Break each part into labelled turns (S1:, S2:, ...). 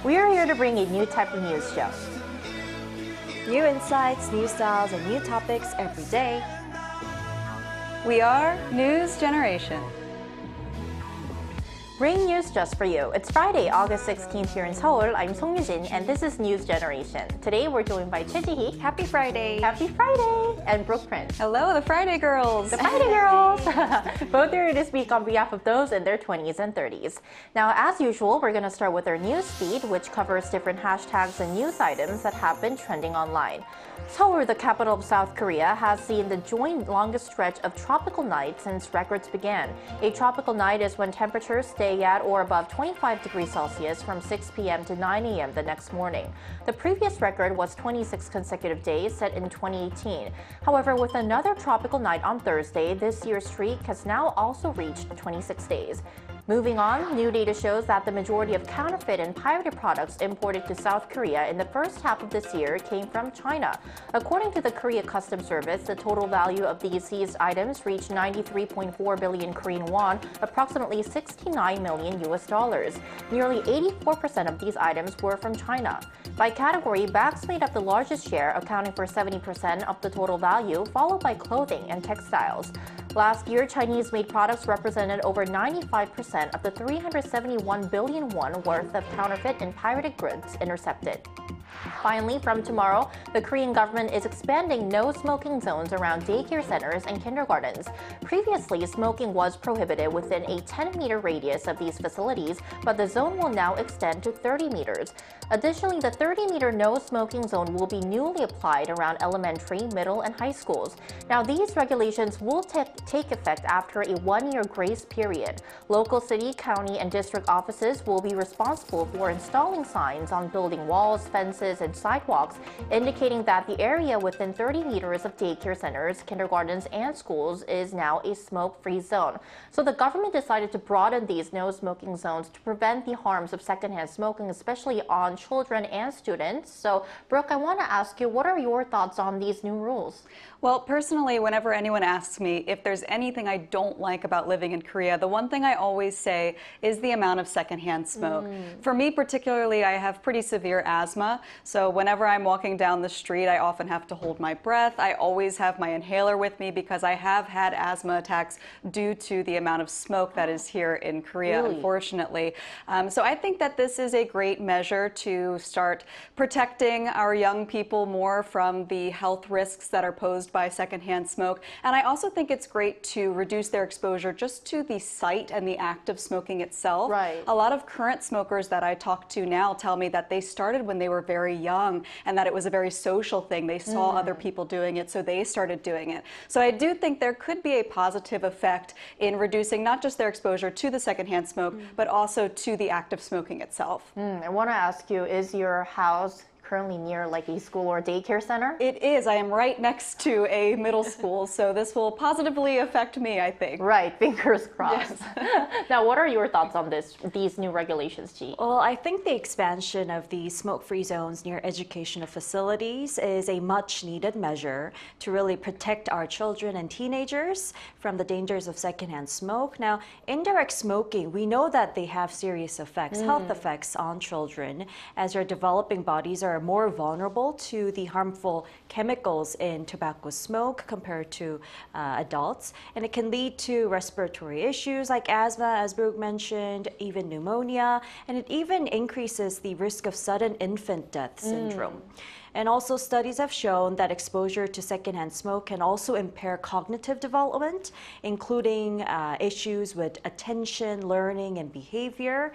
S1: We are here to bring a new type of news show.
S2: New insights, new styles, and new topics every day.
S3: We are News Generation.
S1: Bring news just for you. It's Friday, August 16th here in Seoul. I'm Song Yujin, and this is News Generation. Today we're joined by Taegeukgi.
S2: Happy Friday.
S1: Happy Friday! And Brooke Prince.
S3: Hello, the Friday girls.
S1: The Friday girls! Both are here to speak on behalf of those in their 20s and 30s. Now, as usual, we're going to start with our news feed, which covers different hashtags and news items that have been trending online. Seoul, the capital of South Korea, has seen the joint longest stretch of tropical night since records began. A tropical night is when temperatures stay at or above 25 degrees Celsius from 6 p.m. to 9 a.m. the next morning. The previous record was 26 consecutive days set in 2018. However, with another tropical night on Thursday, this year's streak has now also reached 26 days. Moving on, new data shows that the majority of counterfeit and pirated products imported to South Korea in the first half of this year came from China. According to the Korea Customs Service, the total value of these seized items reached 93.4 billion Korean won, approximately 69 million US dollars. Nearly 84% of these items were from China. By category, bags made up the largest share, accounting for 70% of the total value, followed by clothing and textiles. Last year, Chinese-made products represented over 95% of the 371 billion won worth of counterfeit and pirated goods intercepted. Finally, from tomorrow, the Korean government is expanding no-smoking zones around daycare centers and kindergartens. Previously, smoking was prohibited within a 10-meter radius of these facilities, but the zone will now extend to 30 meters. Additionally, the 30-meter no-smoking zone will be newly applied around elementary, middle, and high schools. Now, these regulations will take effect after a one-year grace period. Local city, county, and district offices will be responsible for installing signs on building walls, fences, and sidewalks, indicating that the area within 30 meters of daycare centers, kindergartens, and schools is now a smoke-free zone. So the government decided to broaden these no-smoking zones to prevent the harms of secondhand smoking, especially on children and students. So, Brooke, I want to ask you, what are your thoughts on these new rules?
S3: Well, personally, whenever anyone asks me if there's anything I don't like about living in Korea, the one thing I always say is the amount of secondhand smoke. For me particularly, I have pretty severe asthma, so whenever I'm walking down the street, I often have to hold my breath. I always have my inhaler with me because I have had asthma attacks due to the amount of smoke that is here in Korea, unfortunately. So I think that this is a great measure to start protecting our young people more from the health risks that are posed by secondhand smoke. And I also think it's great to reduce their exposure just to the sight and the act of smoking itself.
S1: Right.
S3: A lot of current smokers that I talk to now tell me that they started when they were very young and that it was a very social thing. They saw other people doing it, so they started doing it. So I do think there could be a positive effect in reducing not just their exposure to the secondhand smoke, but also to the act of smoking itself.
S1: I want to ask you, is your house currently near like a school or daycare center?
S3: It is. I am right next to a middle school, so this will positively affect me, I think.
S1: Right, fingers crossed.
S3: Yes.
S1: Now, what are your thoughts on these new regulations, Ji?
S2: Well, I think the expansion of the smoke-free zones near educational facilities is a much-needed measure to really protect our children and teenagers from the dangers of secondhand smoke. Now, indirect smoking, we know that they have serious effects, health effects on children, as their developing bodies are more vulnerable to the harmful chemicals in tobacco smoke compared to adults. And it can lead to respiratory issues like asthma, as Brooke mentioned, even pneumonia, and it even increases the risk of sudden infant death syndrome. And also studies have shown that exposure to secondhand smoke can also impair cognitive development, including issues with attention, learning, and behavior.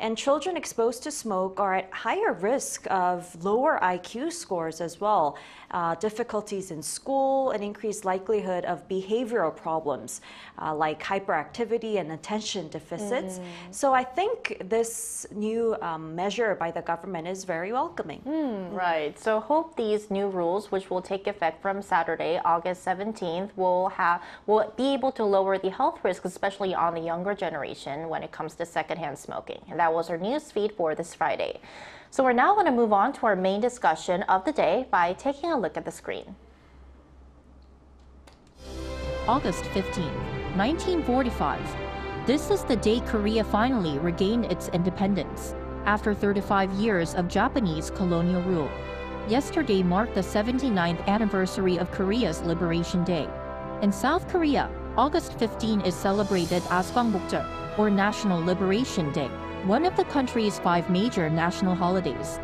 S2: And children exposed to smoke are at higher risk of lower IQ scores as well, difficulties in school, an increased likelihood of behavioral problems like hyperactivity and attention deficits. So I think this new measure by the government is very welcoming.
S1: Right. So hope these new rules, which will take effect from Saturday, August 17th, will be able to lower the health risk, especially on the younger generation when it comes to secondhand smoking. And that was our news feed for this Friday. So we're now going to move on to our main discussion of the day by taking a look at the screen. August 15, 1945. This is the day Korea finally regained its independence.
S4: after 35 years of Japanese colonial rule. Yesterday marked the 79th anniversary of Korea's Liberation Day. In South Korea, August 15 is celebrated as 광복절, or National Liberation Day, one of the country's 5 major national holidays.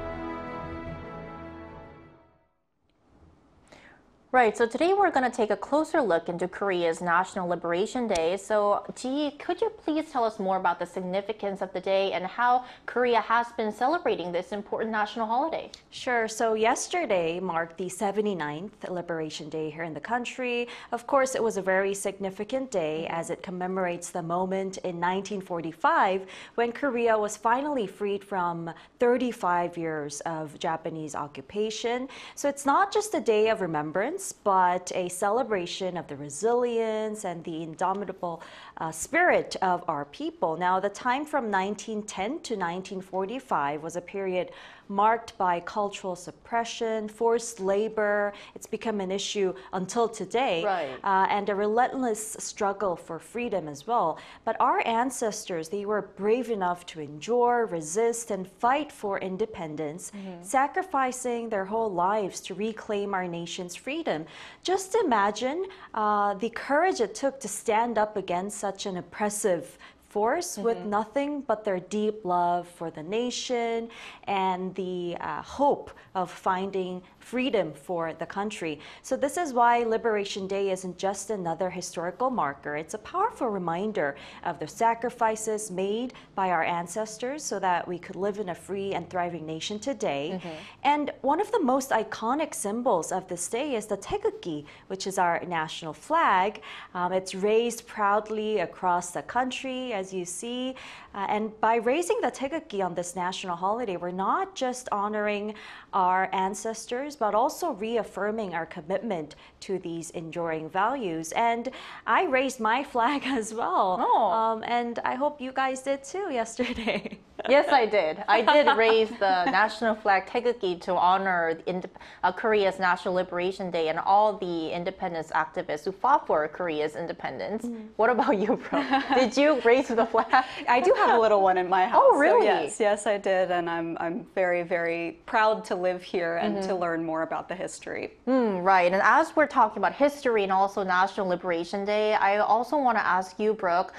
S1: Right, so today we're going to take a closer look into Korea's National Liberation Day. So, Ji, could you please tell us more about the significance of the day and how Korea has been celebrating this important national holiday?
S2: Sure. So yesterday marked the 79th Liberation Day here in the country. Of course, it was a very significant day as it commemorates the moment in 1945 when Korea was finally freed from 35 years of Japanese occupation. So it's not just a day of remembrance, but a celebration of the resilience and the indomitable spirit of our people. Now, the time from 1910 to 1945 was a period marked by cultural suppression, forced labor. It's become an issue until today,
S1: right.
S2: And a relentless struggle for freedom as well. But our ancestors, they were brave enough to endure, resist, and fight for independence, sacrificing their whole lives to reclaim our nation's freedom. Just imagine the courage it took to stand up against such an oppressive force with nothing but their deep love for the nation and the hope of finding freedom for the country. So this is why Liberation Day isn't just another historical marker. It's a powerful reminder of the sacrifices made by our ancestors so that we could live in a free and thriving nation today. And one of the most iconic symbols of this day is the Taegeukgi, which is our national flag. It's raised proudly across the country, as you see. And by raising the Taegeukgi on this national holiday, we're not just honoring our ancestors, but also reaffirming our commitment to these enduring values. And I raised my flag as well.
S1: Oh.
S2: And I hope you guys did too yesterday.
S1: Yes, I did. I did raise the national flag Taegeukgi to honor Korea's National Liberation Day and all the independence activists who fought for Korea's independence. What about you, bro? Did you raise the flag?
S3: I do have a little one in my house.
S1: Oh, really?
S3: So yes, I did, and I'm very, very proud to live here and to learn more about the history.
S1: Right, and as we're talking about history and also National Liberation Day, I also want to ask you, Brooke,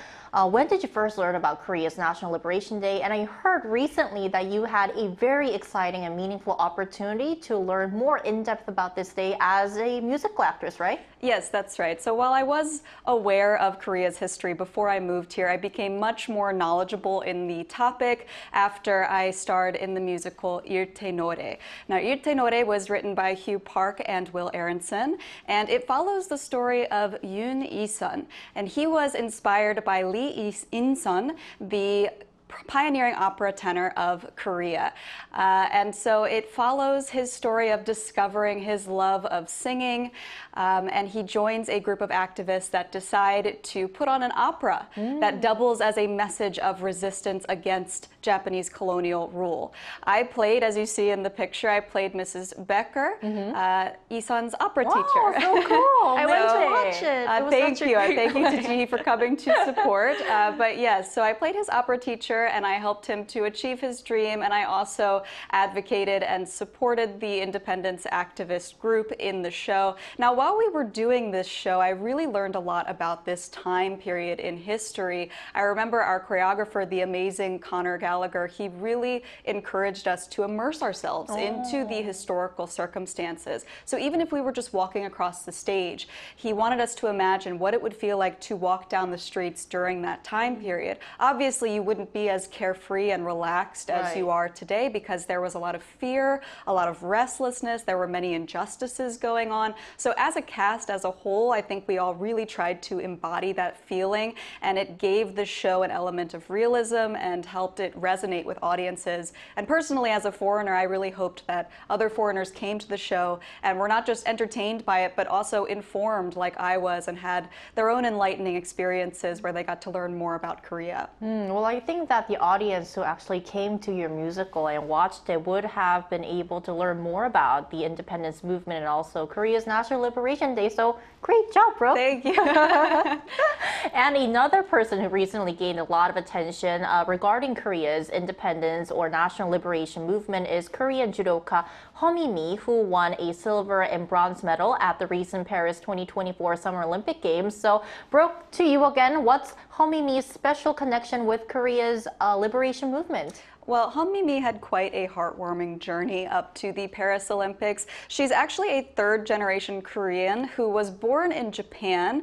S1: when did you first learn about Korea's National Liberation Day? And I heard recently that you had a very exciting and meaningful opportunity to learn more in depth about this day as a musical actress, right?
S3: Yes, that's right. So while I was aware of Korea's history before I moved here, I became much more knowledgeable in the topic after I starred in the musical Irte Nore. Now, Irte Nore was written by Hugh Park and Will Aronson, and it follows the story of Yoon Il-sun. And he was inspired by Lee In-sun, the pioneering opera tenor of Korea. And so it follows his story of discovering his love of singing, and he joins a group of activists that decide to put on an opera that doubles as a message of resistance against Japanese colonial rule. I played, as you see in the picture, I played Mrs. Becker, Isun's opera teacher.
S1: So cool.
S2: I went to watch it.
S3: Thank you. Thank you to G for coming to support. But yes, so I played his opera teacher and I helped him to achieve his dream. And I also advocated and supported the independence activist group in the show. Now, while we were doing this show, I really learned a lot about this time period in history. I remember our choreographer, the amazing Connor Gallagher, he really encouraged us to immerse ourselves into the historical circumstances. So even if we were just walking across the stage, he wanted us to imagine what it would feel like to walk down the streets during that time period. Obviously, you wouldn't be as carefree and relaxed as you are today because there was a lot of fear, a lot of restlessness, there were many injustices going on. So as a cast as a whole, I think we all really tried to embody that feeling, and it gave the show an element of realism and helped it resonate with audiences. And personally, as a foreigner, I really hoped that other foreigners came to the show and were not just entertained by it, but also informed like I I was and had their own enlightening experiences where they got to learn more about Korea.
S1: Well, I think that the audience who actually came to your musical and watched it would have been able to learn more about the independence movement and also Korea's National Liberation Day. So great job, bro.
S3: Thank you.
S1: And another person who recently gained a lot of attention regarding Korea's independence or national liberation movement is Korean judoka Mi, who won a silver and bronze medal at the recent Paris 2024 Summer Olympic Games. So, Brooke, to you again, what's Mi's special connection with Korea's liberation movement?
S3: Well, Mi had quite a heartwarming journey up to the Paris Olympics. She's actually a third-generation Korean who was born in Japan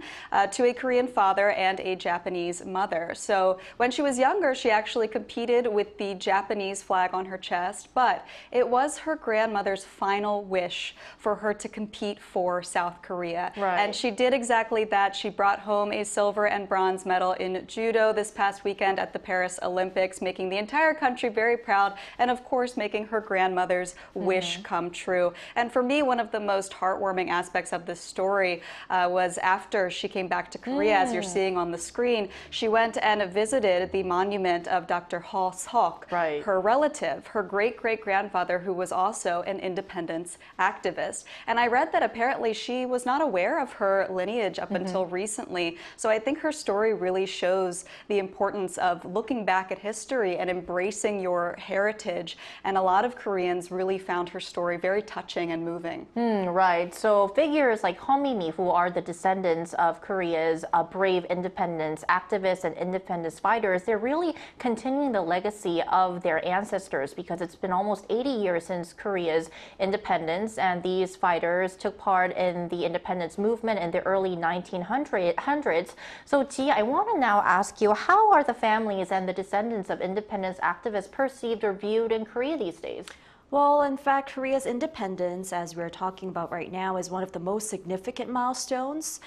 S3: to a Korean father and a Japanese mother. So when she was younger, she actually competed with the Japanese flag on her chest, but it was her grandmother's final wish for her to compete for South Korea.
S1: Right.
S3: And she did exactly that. She brought home a silver and bronze medal in judo this past weekend at the Paris Olympics, making the entire country very proud, and of course making her grandmother's wish come true. And for me, one of the most heartwarming aspects of this story was after she came back to Korea, as you're seeing on the screen, she went and visited the monument of Dr. Ho Seok,
S1: right,
S3: her relative, her great-great-grandfather, who was also an independence activist. And I read that apparently she was not aware of her lineage up until recently. So I think her story really shows the importance of looking back at history and embracing your heritage, and a lot of Koreans really found her story very touching and moving.
S1: Right. So figures like Mi, who are the descendants of Korea's brave independence activists and independence fighters, they're really continuing the legacy of their ancestors because it's been almost 80 years since Korea's independence, and these fighters took part in the independence movement in the early 1900s. So Ji, I want to now ask you, how are the families and the descendants of independence activists perceived or viewed in Korea these days?
S2: Well, in fact, Korea's independence, as we're talking about right now, is one of the most significant milestones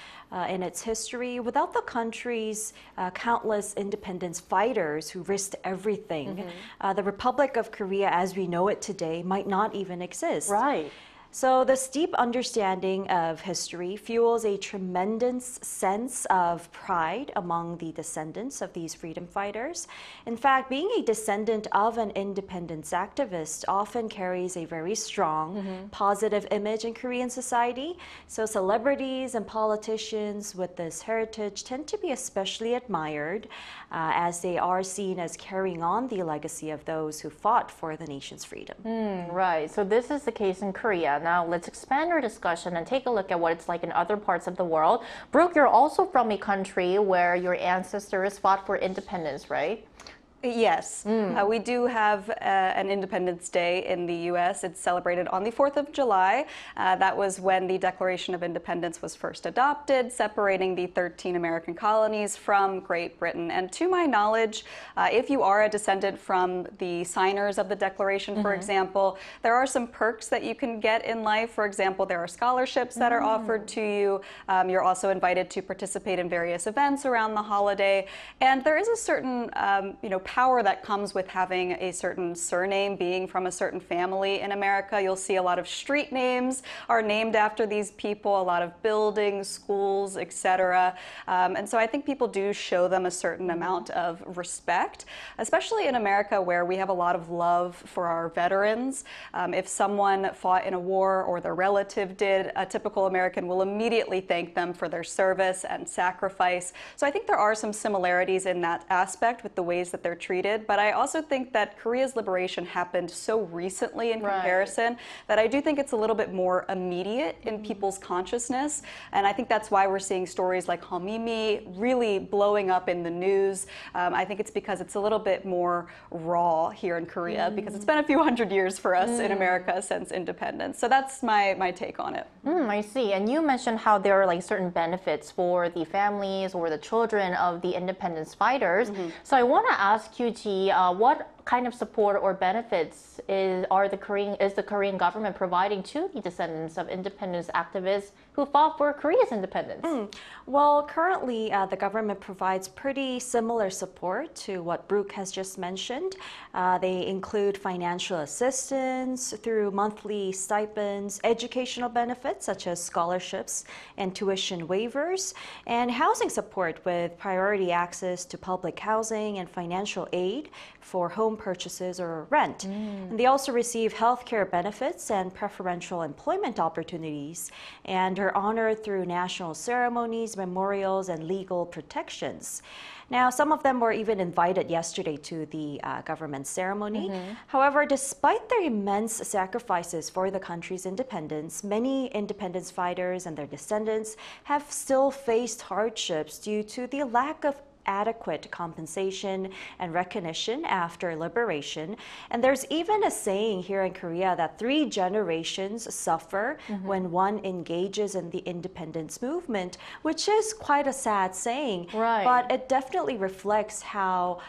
S2: in its history. Without the country's countless independence fighters who risked everything, the Republic of Korea as we know it today might not even exist.
S1: Right.
S2: So this deep understanding of history fuels a tremendous sense of pride among the descendants of these freedom fighters. In fact, being a descendant of an independence activist often carries a very strong, positive image in Korean society. So celebrities and politicians with this heritage tend to be especially admired as they are seen as carrying on the legacy of those who fought for the nation's freedom.
S1: Right. So this is the case in Korea. Now let's expand our discussion and take a look at what it's like in other parts of the world. Brooke, you're also from a country where your ancestors fought for independence, right?
S3: Yes, we do have an Independence Day in the U.S. It's celebrated on the 4th of July. That was when the Declaration of Independence was first adopted, separating the 13 American colonies from Great Britain. And to my knowledge, if you are a descendant from the signers of the Declaration, for example, there are some perks that you can get in life. For example, there are scholarships that are offered to you. You're also invited to participate in various events around the holiday. And there is a certain, power that comes with having a certain surname, being from a certain family in America. You'll see a lot of street names are named after these people, a lot of buildings, schools, etc. And so I think people do show them a certain amount of respect, especially in America where we have a lot of love for our veterans. If someone fought in a war or their relative did, a typical American will immediately thank them for their service and sacrifice. So I think there are some similarities in that aspect with the ways that they're treated, but I also think that Korea's liberation happened so recently in comparison that I do think it's a little bit more immediate in people's consciousness, and I think that's why we're seeing stories like Mi really blowing up in the news. I think it's because it's a little bit more raw here in Korea because it's been a few hundred years for us in America since independence. So that's my take on it.
S1: I see. And you mentioned how there are like certain benefits for the families or the children of the independence fighters. So I want to ask you, Ji, what kind of support or benefits is the Korean government providing to the descendants of independence activists who fought for Korea's independence?
S2: Well, currently, the government provides pretty similar support to what Brooke has just mentioned. They include financial assistance through monthly stipends, educational benefits such as scholarships and tuition waivers, and housing support with priority access to public housing and financial aid for home purchases or rent. And they also receive healthcare benefits and preferential employment opportunities, and are honored through national ceremonies, memorials, and legal protections. Now, some of them were even invited yesterday to the government ceremony. However, despite their immense sacrifices for the country's independence, many independence fighters and their descendants have still faced hardships due to the lack of adequate compensation and recognition after liberation. And there's even a saying here in Korea that 3 generations suffer when one engages in the independence movement, which is quite a sad saying.
S1: Right.
S2: But it definitely reflects how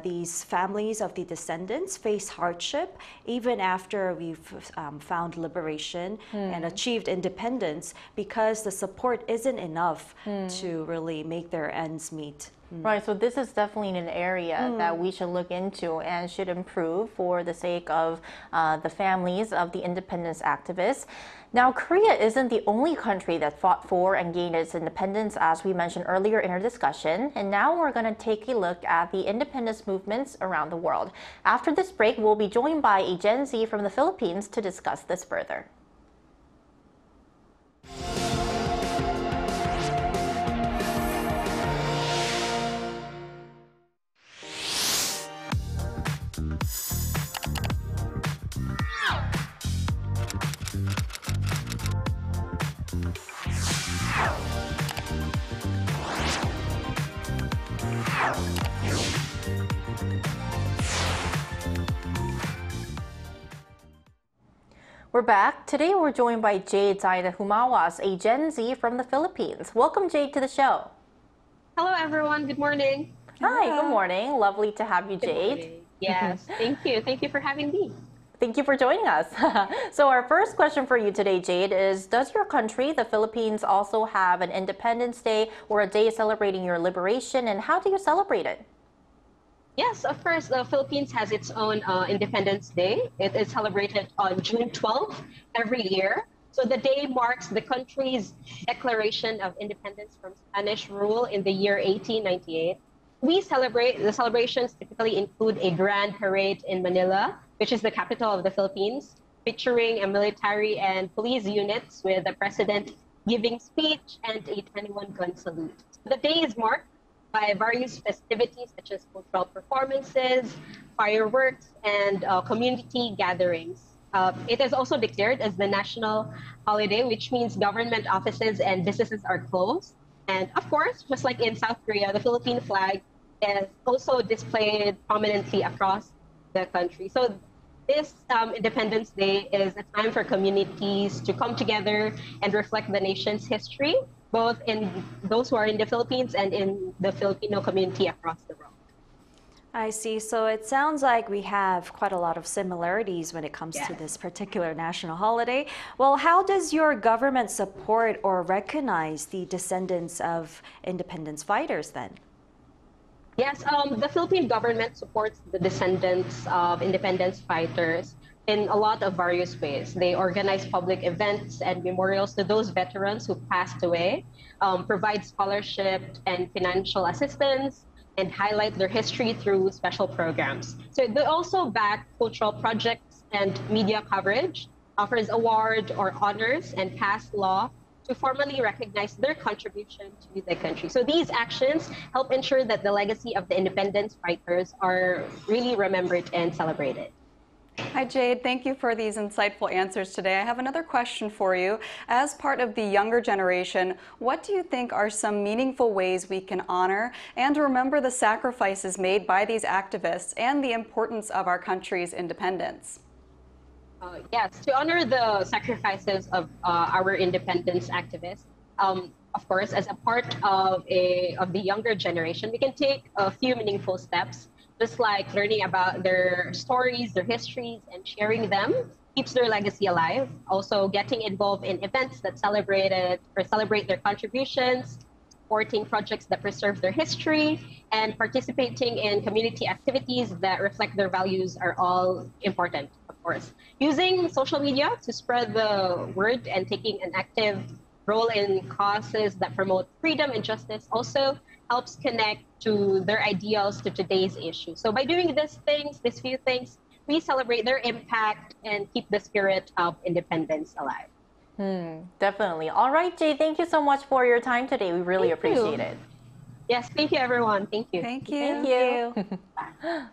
S2: these families of the descendants face hardship even after we've found liberation and achieved independence, because the support isn't enough to really make their ends meet.
S1: Right, so this is definitely an area that we should look into and should improve for the sake of the families of the independence activists. Now, Korea isn't the only country that fought for and gained its independence, as we mentioned earlier in our discussion. And now we're going to take a look at the independence movements around the world. After this break, we'll be joined by a Gen Z from the Philippines to discuss this further. We're back. Today we're joined by Jade Zaina Humawas, a Gen Z from the Philippines. Welcome, Jade, to the show.
S5: Hello, everyone. Good morning.
S1: Hi, good morning. Lovely to have you, Jade.
S5: Yes, thank you. Thank you for having me.
S1: Thank you for joining us. So our first question for you today, Jade, is does your country, the Philippines, also have an Independence Day or a day celebrating your liberation, and how do you celebrate it?
S5: Yes, of course, the Philippines has its own Independence Day. It is celebrated on June 12th every year. So the day marks the country's declaration of independence from Spanish rule in the year 1898. The celebrations typically include a grand parade in Manila, which is the capital of the Philippines, featuring a military and police units with the president giving speech and a 21-gun salute. The day is marked by various festivities such as cultural performances, fireworks, and community gatherings. It is also declared as the national holiday, which means government offices and businesses are closed. And of course, just like in South Korea, the Philippine flag is also displayed prominently across the country. So this Independence Day is a time for communities to come together and reflect the nation's history, both in those who are in the Philippines and in the Filipino community across the world.
S2: I see. So it sounds like we have quite a lot of similarities when it comes to this particular national holiday. Well, how does your government support or recognize the descendants of independence fighters then?
S5: Yes, the Philippine government supports the descendants of independence fighters in a lot of various ways. They organize public events and memorials to those veterans who passed away, provide scholarship and financial assistance, and highlight their history through special programs. So they also back cultural projects and media coverage, offers award or honors, and pass law to formally recognize their contribution to the country. So these actions help ensure that the legacy of the independence fighters are really remembered and celebrated.
S3: Hi, Jade. Thank you for these insightful answers today. I have another question for you. As part of the younger generation, what do you think are some meaningful ways we can honor and remember the sacrifices made by these activists and the importance of our country's independence?
S5: Yes, to honor the sacrifices of our independence activists, of course, as a part of the younger generation, we can take a few meaningful steps. Just like learning about their stories, their histories, and sharing them keeps their legacy alive. Also, getting involved in events that celebrate their contributions, supporting projects that preserve their history, and participating in community activities that reflect their values are all important, of course. Using social media to spread the word and taking an active role in causes that promote freedom and justice also helps connect to their ideals to today's issue. So by doing these few things, we celebrate their impact and keep the spirit of independence alive.
S1: Definitely. All right, Jay, thank you so much for your time today. We really appreciate it.
S5: Yes, thank you, everyone. Thank you.
S3: Thank you.
S1: Thank you.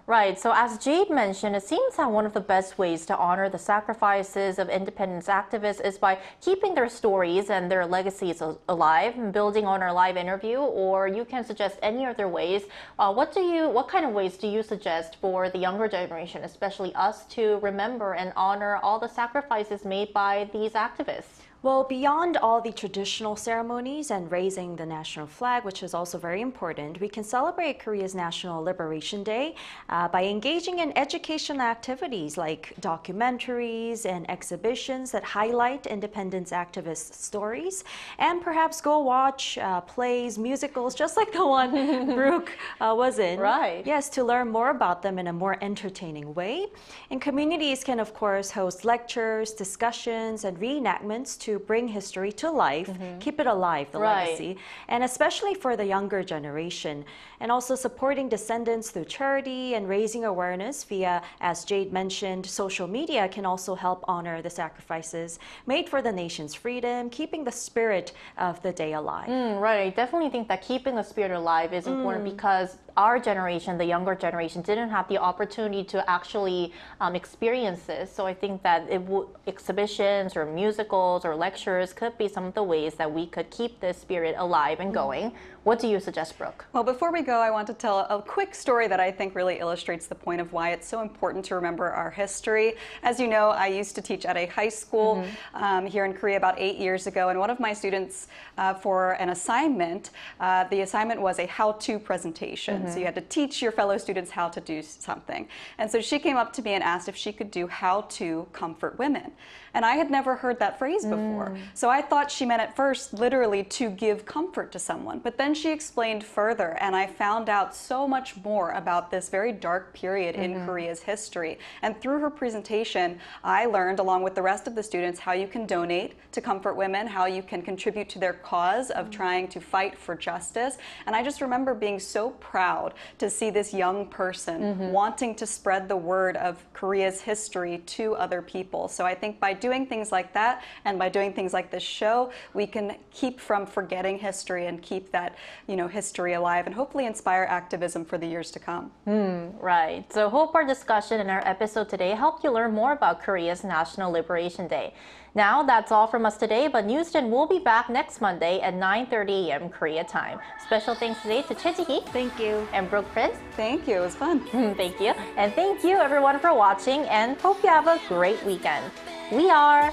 S1: Right, so as Jade mentioned, it seems that one of the best ways to honor the sacrifices of independence activists is by keeping their stories and their legacies alive and building on our live interview, or you can suggest any other ways. What kind of ways do you suggest for the younger generation, especially us, to remember and honor all the sacrifices made by these activists?
S2: Well, beyond all the traditional ceremonies and raising the national flag, which is also very important, we can celebrate Korea's National Liberation Day by engaging in educational activities like documentaries and exhibitions that highlight independence activist stories, and perhaps go watch plays, musicals, just like the one Brooke was in.
S1: Right.
S2: Yes, to learn more about them in a more entertaining way. And communities can, of course, host lectures, discussions, and reenactments to bring history to life, keep it alive, the legacy, and especially for the younger generation. And also supporting descendants through charity and raising awareness via, as Jade mentioned, social media can also help honor the sacrifices made for the nation's freedom, keeping the spirit of the day alive.
S1: Right, I definitely think that keeping the spirit alive is important because our generation, the younger generation, didn't have the opportunity to actually experience this. So I think that exhibitions or musicals or lectures could be some of the ways that we could keep this spirit alive and going. What do you suggest, Brooke?
S3: Well, before we go, I want to tell a quick story that I think really illustrates the point of why it's so important to remember our history. As you know, I used to teach at a high school here in Korea about 8 years ago, and one of my students for an assignment, the assignment was a how-to presentation. So you had to teach your fellow students how to do something. And so she came up to me and asked if she could do how to comfort women. And I had never heard that phrase before. So I thought she meant at first literally to give comfort to someone. But then she explained further, and I found out so much more about this very dark period in Korea's history. And through her presentation, I learned, along with the rest of the students, how you can donate to comfort women, how you can contribute to their cause of trying to fight for justice. And I just remember being so proud to see this young person wanting to spread the word of Korea's history to other people. So I think by doing things like that and by doing things like this show, we can keep from forgetting history and keep that, history alive and hopefully inspire activism for the years to come.
S1: Right. So hope our discussion in our episode today helped you learn more about Korea's National Liberation Day. Now, that's all from us today, but Newsden will be back next Monday at 9:30 a.m. Korea time. Special thanks today to Taegeukgi.
S2: Thank you.
S1: And Brooke Prince.
S3: Thank you. It was fun.
S1: Thank you. And thank you, everyone, for watching, and hope you have a great weekend. We are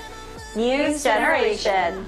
S1: News Generation.